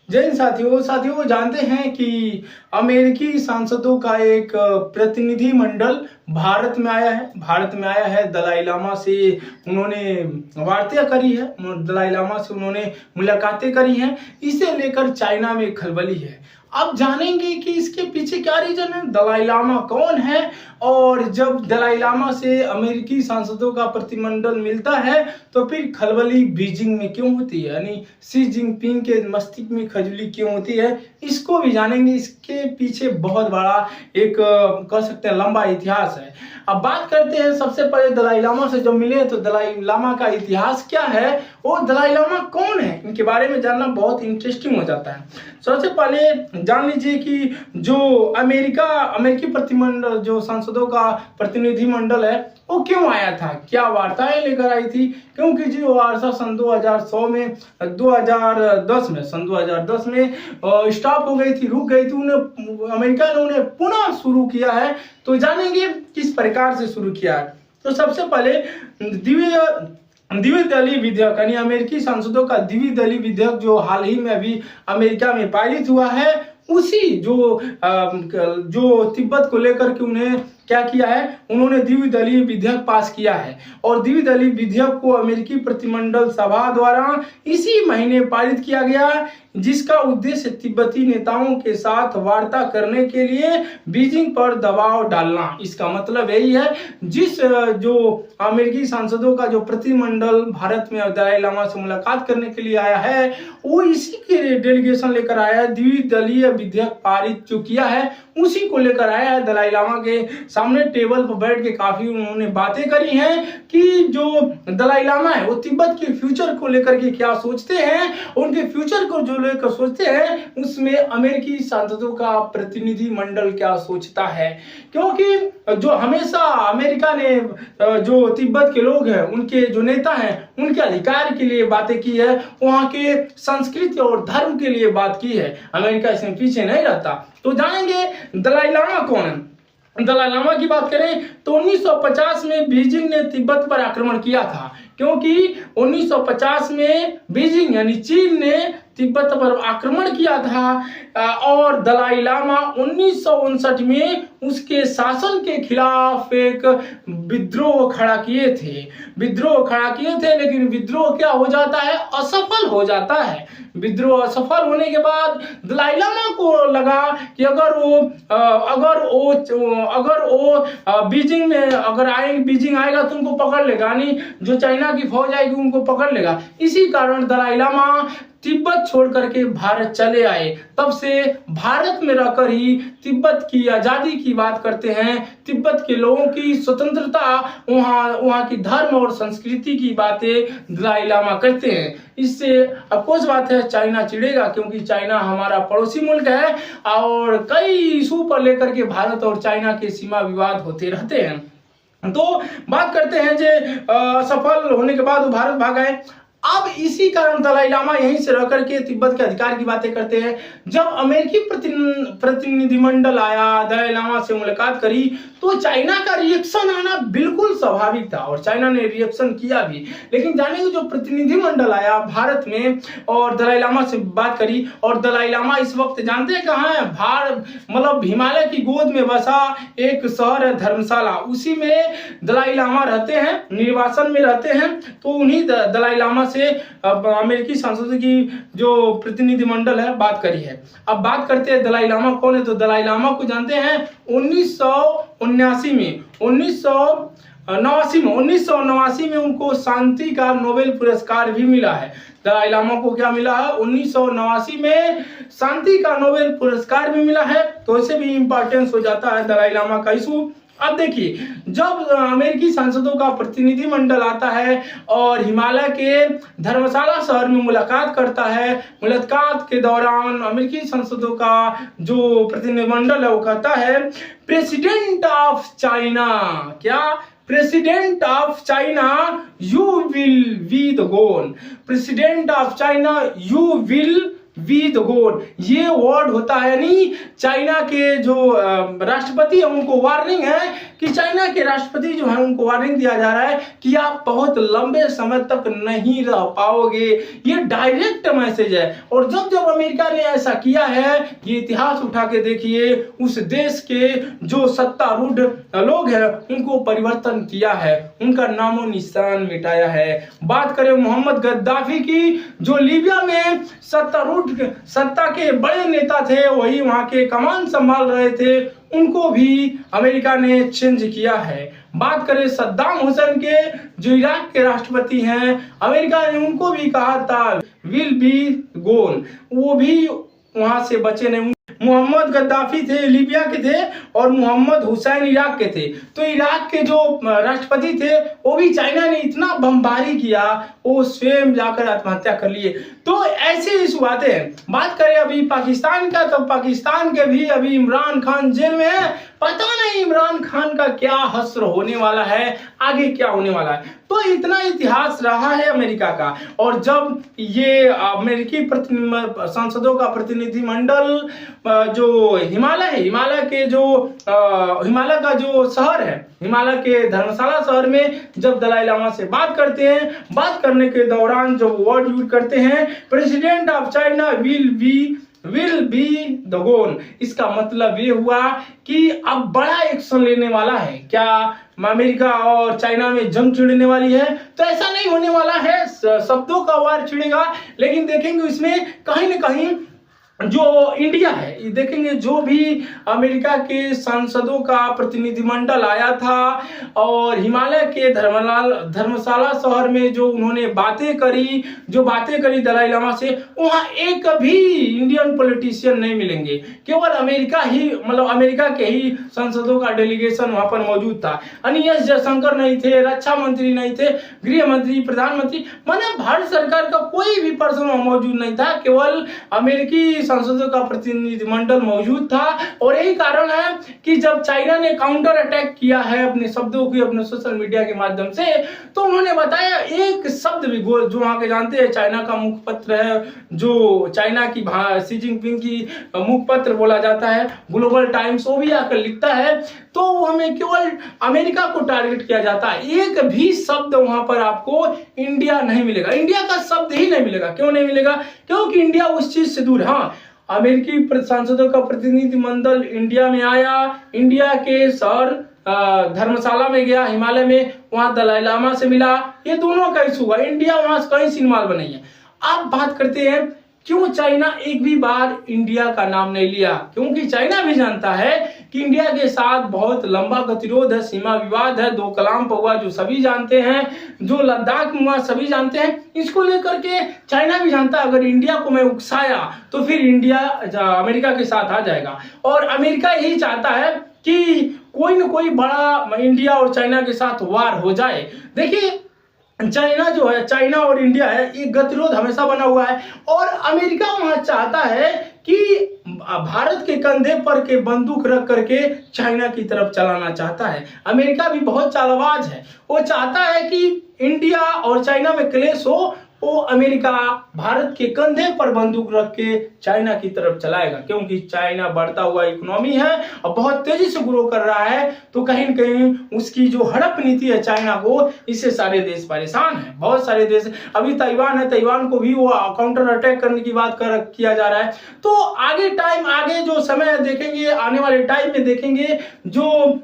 जय हिंद साथियों। साथियों जानते हैं कि अमेरिकी सांसदों का एक प्रतिनिधि मंडल भारत में आया है। दलाई लामा से उन्होंने वार्ता करी है, दलाई लामा से उन्होंने मुलाकातें करी हैं। इसे लेकर चाइना में खलबली है। अब जानेंगे कि इसके पीछे क्या रीजन है, दलाई लामा कौन है, और जब दलाई लामा से अमेरिकी सांसदों का प्रतिनिधिमंडल मिलता है तो फिर खलबली बीजिंग में क्यों होती है, यानी शी जिनपिंग के मस्तिष्क में खजली क्यों होती है, इसको भी जानेंगे। इसके पीछे बहुत बड़ा एक कह सकते हैं लंबा इतिहास है। अब बात करते हैं सबसे पहले दलाई लामा से जब मिले तो दलाई लामा का इतिहास क्या है, वो दलाई लामा कौन है, इनके बारे में जानना बहुत इंटरेस्टिंग हो जाता है। सबसे पहले जान लीजिए कि जो अमेरिकी प्रतिनिधिमंडल, जो सांसदों का प्रतिनिधि मंडल है, वो क्यों आया था, क्या वार्ताएं लेकर आई थी। क्योंकि जो वार्ता सन 2010 में स्टॉप हो गई थी, रुक गई थी, उन्हें अमेरिका ने उन्हें पुनः शुरू किया है। तो जानेंगे किस प्रकार से शुरू किया है। तो सबसे पहले द्विदलीय विधेयक, यानी अमेरिकी सांसदों का द्विदलीय विधेयक जो हाल ही में अभी अमेरिका में पारित हुआ है, उसी जो तिब्बत को लेकर के उन्हें क्या किया है, उन्होंने द्विदलीय विधेयक पास किया है। और द्विदलीय विधेयक को अमेरिकी प्रतिनिधिमंडल सभा द्वारा इसी महीने पारित किया गया, जिसका उद्देश्य तिब्बती नेताओं के साथ वार्ता करने के लिए बीजिंग पर दबाव डालना। इसका मतलब यही है, जो अमेरिकी सांसदों का जो प्रतिनिधिमंडल भारत में दलाई लामा से मुलाकात करने के लिए आया है, वो इसी के डेलीगेशन लेकर आया है। द्विदलीय विधेयक पारित जो किया है उसी को लेकर आया है। दलाई लामा के सामने टेबल पर बैठ के काफी उन्होंने बातें करी हैं कि जो दलाई लामा है वो तिब्बत के फ्यूचर को लेकर के क्या सोचते हैं, उनके फ्यूचर को जो लेकर सोचते हैं उसमें अमेरिकी सांसदों का प्रतिनिधि मंडल क्या सोचता है। क्योंकि जो हमेशा अमेरिका ने जो तिब्बत के लोग हैं, उनके जो नेता हैं, उनके अधिकार के लिए बातें की है, वहां के संस्कृति और धर्म के लिए बात की है। अमेरिका इसमें पीछे नहीं रहता। तो जानेंगे दलाई लामा कौन है। दलाई लामा की बात करें तो 1950 में बीजिंग ने तिब्बत पर आक्रमण किया था, क्योंकि 1950 में बीजिंग यानी चीन ने तिब्बत पर आक्रमण किया था और दलाई लामा 1959 में उसके शासन के खिलाफ एक विद्रोह खड़ा किए थे। लेकिन विद्रोह क्या हो जाता है, असफल हो जाता है। विद्रोह असफल होने के बाद दलाई लामा को लगा कि अगर वो बीजिंग में बीजिंग आएगा तो उनको पकड़ लेगा, नहीं जो चाइना की फौज आएगी उनको पकड़ लेगा। इसी कारण दलाई लामा तिब्बत छोड़ करके भारत चले आए। तब से भारत में रहकर ही तिब्बत की आजादी की बात करते हैं, तिब्बत के लोगों की स्वतंत्रता, वहाँ की धर्म और संस्कृति की बातें दलाई लामा करते हैं। इससे अफकोर्स बात है चाइना चिढ़ेगा, क्योंकि चाइना हमारा पड़ोसी मुल्क है और कई इशू पर लेकर के भारत और चाइना के सीमा विवाद होते रहते हैं। तो बात करते हैं जो सफल होने के बाद वो भारत भाग गए। अब इसी कारण दलाई लामा यहीं से रह करके तिब्बत के अधिकार की बातें करते हैं। जब अमेरिकी प्रतिनिधिमंडल आया, दलाई लामा से मुलाकात करी, तो चाइना का रिएक्शन आना बिल्कुल स्वाभाविक था और चाइना ने रिएक्शन किया भी। लेकिन जानेंगे जो प्रतिनिधिमंडल आया भारत में और दलाई लामा से बात करी, और दलाई लामा इस वक्त जानते हैं कहाँ है, भारत मतलब हिमालय की गोद में बसा एक शहर है धर्मशाला, उसी में दलाई लामा रहते हैं, निर्वासन में रहते हैं। तो उन्हीं दलाई लामा से अमेरिकी सांसदों की जो प्रतिनिधिमंडल है बात करी है। अब बात करते हैं दलाई लामा कौन है। तो दलाई लामा को जानते हैं 1989 में उनको शांति का नोबेल पुरस्कार भी मिला है। दलाई लामा को क्या मिला है, 1989 में शांति का नोबेल पुरस्कार भी मिला है। तो इसे भी इंपॉर्टेंस हो जाता है दलाई लामा का इशू। अब देखिए, जब अमेरिकी सांसदों का प्रतिनिधि मंडल आता है और हिमालय के धर्मशाला शहर में मुलाकात करता है, मुलाकात के दौरान अमेरिकी सांसदों का जो प्रतिनिधिमंडल है वो कहता है, प्रेसिडेंट ऑफ चाइना, क्या president of China you will be the goal, president of China you will we the goal, ये वर्ड होता है, यानी चाइना के जो राष्ट्रपति है उनको वार्निंग है कि चाइना के राष्ट्रपति जो है उनको वार्निंग दिया जा रहा है कि आप बहुत लंबे समय तक नहीं रह पाओगे। ये डायरेक्ट मैसेज है। और जब जब अमेरिका ने ऐसा किया है, ये इतिहास उठा के देखिए, उस देश के जो सत्तारूढ़ लोग हैं उनको परिवर्तन किया है, उनका नामो निशान मिटाया है। बात करें मोहम्मद गद्दाफी की, जो लीबिया में सत्ता के बड़े नेता थे, वही वहां के कमान संभाल रहे थे, उनको भी अमेरिका ने चेंज किया है। बात करें सद्दाम हुसैन के, जो इराक के राष्ट्रपति हैं, अमेरिका ने उनको भी कहा था विल बी गोन, वो भी वहां से बचे नहीं। मोहम्मद गद्दाफी थे लीबिया के थे और मोहम्मद हुसैन इराक के थे। तो इराक के जो राष्ट्रपति थे वो भी चाइना ने इतना बमबारी किया, वो स्वयं जाकर आत्महत्या कर लिए। तो ऐसे इशू आते हैं। बात करें अभी पाकिस्तान का, तो पाकिस्तान के भी अभी इमरान खान जेल में है। पता नहीं इमरान खान का क्या हश्र होने वाला है, आगे क्या होने वाला है। तो इतना इतिहास रहा है अमेरिका का। और जब ये अमेरिकी सांसदों का प्रतिनिधिमंडल जो हिमालय है, हिमालय का जो शहर है, हिमालय के धर्मशाला शहर में जब दलाई लामा से बात करते हैं, बात करने के दौरान जो वर्ड यूज करते हैं, president of China will be the gone, इसका मतलब ये हुआ कि अब बड़ा एक्शन लेने वाला है। क्या अमेरिका और चाइना में जंग छिड़ने वाली है? तो ऐसा नहीं होने वाला है, शब्दों का वार छिड़ेगा। लेकिन देखेंगे इसमें कहीं ना कहीं जो इंडिया है, ये देखेंगे जो भी अमेरिका के सांसदों का प्रतिनिधिमंडल आया था और हिमालय के धर्मशाला शहर में जो उन्होंने बातें करी दलाई लामा से, वहां एक भी इंडियन पॉलिटिशियन नहीं मिलेंगे। केवल अमेरिका के ही सांसदों का डेलीगेशन वहां पर मौजूद था। एस जयशंकर नहीं थे, रक्षा मंत्री नहीं थे, गृह मंत्री, प्रधानमंत्री, माने भारत सरकार का कोई भी पर्सन वहां मौजूद नहीं था। केवल अमेरिकी सांसदों का प्रतिनिधिमंडल मौजूद था। और यही कारण है कि जब चाइना ने काउंटर अटैक किया है अपने शब्दों की, अपने सोशल मीडिया के माध्यम से, तो उन्होंने बताया एक शब्द भी, जो वहां के जानते हैं चाइना का मुखपत्र है, जो चाइना की शी जिनपिंग की मुखपत्र बोला जाता है, ग्लोबल टाइम्स, वो भी आकर लिखता है। तो हमें केवल अमेरिका को टारगेट किया जाता है। एक भी शब्द वहां पर आपको इंडिया नहीं मिलेगा, इंडिया का शब्द ही नहीं मिलेगा। क्यों नहीं मिलेगा? क्योंकि इंडिया उस चीज से दूर है। हाँ, अमेरिकी सांसदों का प्रतिनिधिमंडल इंडिया में आया, इंडिया के शहर धर्मशाला में गया, हिमालय में, वहां दलाई लामा से मिला, ये दोनों का इशू हुआ। इंडिया वहां से कहीं सिनेमाल बनाई है। अब बात करते हैं क्यों चाइना एक भी बार इंडिया का नाम नहीं लिया। क्योंकि चाइना भी जानता है कि इंडिया के साथ बहुत लंबा गतिरोध है, सीमा विवाद है, दो कलाम पर हुआ जो सभी जानते हैं, जो लद्दाख में हुआ सभी जानते हैं। इसको लेकर के चाइना भी जानता है अगर इंडिया को मैं उकसाया तो फिर इंडिया अमेरिका के साथ आ जाएगा। और अमेरिका यही चाहता है कि कोई न कोई बड़ा इंडिया और चाइना के साथ वार हो जाए। देखिए चाइना जो है, चाइना और इंडिया है, ये गतिरोध हमेशा बना हुआ है। और अमेरिका वहां चाहता है कि भारत के कंधे पर के बंदूक रख करके चाइना की तरफ चलाना चाहता है। अमेरिका भी बहुत चालबाज है, वो चाहता है कि इंडिया और चाइना में क्लेश हो, वो अमेरिका भारत के कंधे पर बंदूक रख के चाइना की तरफ चलाएगा। क्योंकि चाइना बढ़ता हुआ इकोनॉमी है और बहुत तेजी से ग्रो कर रहा है, तो कहीं न कहीं उसकी जो हड़प नीति है चाइना को, इससे सारे देश परेशान हैं। बहुत सारे देश, अभी ताइवान है, ताइवान को भी वो काउंटर अटैक करने की बात किया जा रहा है। तो आगे जो समय देखेंगे, आने वाले टाइम में देखेंगे, जो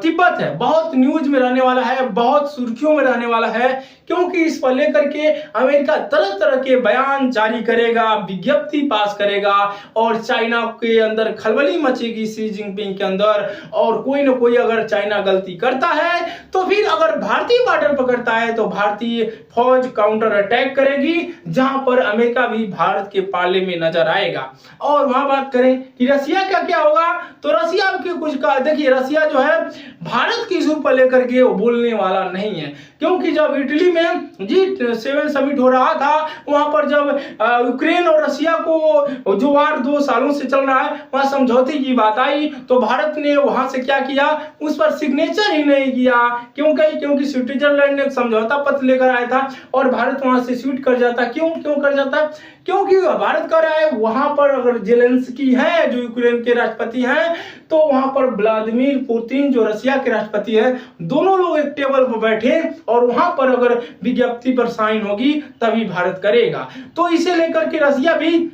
तिब्बत है बहुत न्यूज में रहने वाला है, बहुत सुर्खियों में रहने वाला है। क्योंकि इस पर लेकर के अमेरिका तरह तरह के बयान जारी करेगा, विज्ञप्ति पास करेगा और चाइना के अंदर खलबली मचेगी, शी जिनपिंग के अंदर। और कोई ना कोई अगर चाइना गलती करता है तो फिर अगर भारतीय बॉर्डर पकड़ता है तो भारतीय फौज काउंटर अटैक करेगी, जहां पर अमेरिका भी भारत के पाले में नजर आएगा। और वहां बात करें कि रसिया का क्या होगा, तो रसिया के कुछ का देखिए, रसिया जो है भारत की इशू पर लेकर के वो बोलने वाला नहीं है। क्योंकि जब इटली में G7 समिट हो रहा था, वहां पर जब यूक्रेन और रसिया को जो वार 2 सालों से चल रहा है, वहां समझौते की बात आई, तो भारत ने वहां से क्या किया, उस पर सिग्नेचर ही नहीं किया। क्योंकि स्विट्जरलैंड ने समझौता पत्र लेकर आया था और भारत वहां से स्वीट कर जाता। क्यों कर जाता? क्योंकि भारत कह रहा है वहां पर अगर जेलेंस्की है जो यूक्रेन के राष्ट्रपति हैं, तो वहां पर व्लादिमीर पुतिन जो रसिया के राष्ट्रपति है, दोनों लोग एक टेबल पर बैठे और वहां पर अगर विज्ञप्ति पर साइन होगी तभी भारत करेगा। तो इसे लेकर के रसिया भी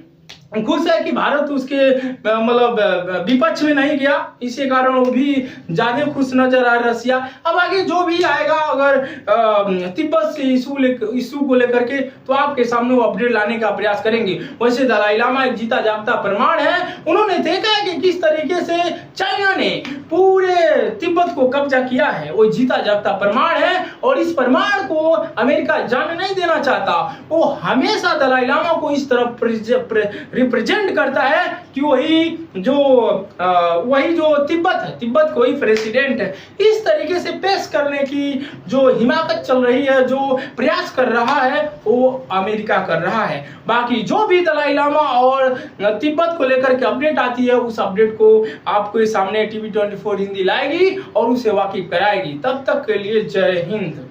खुश है कि भारत उसके मतलब विपक्ष में नहीं गया, इसी कारण वो भी ज्यादा खुश नजर आ रसिया। अब आगे जो भी आएगा अगर तिब्बत से इशू को लेकर के, तो आपके सामने वो अपडेट लाने का प्रयास करेंगे। वैसे दलाई लामा एक जीता जागता प्रमाण है, उन्होंने देखा है कि किस तरीके से चाइना ने पूरे तिब्बत को कब्जा किया है, वो जीता जागता प्रमाण है और इस प्रमाण को अमेरिका जाने नहीं देना चाहता। वो हमेशा दलाई लामा को इस तरफ रिप्रेजेंट करता है कि वही जो तिब्बत है, तिब्बत को ही प्रेसिडेंट है। इस तरीके से पेश करने की जो हिमाकत चल रही है, जो प्रयास कर रहा है, वो अमेरिका कर रहा है। बाकी जो भी दलाई लामा और तिब्बत को लेकर के अपडेट आती है, उस अपडेट को आपके सामने TV24 हिंदी लाएगी और उसे वाकिफ कराएगी। तब तक के लिए जय हिंद।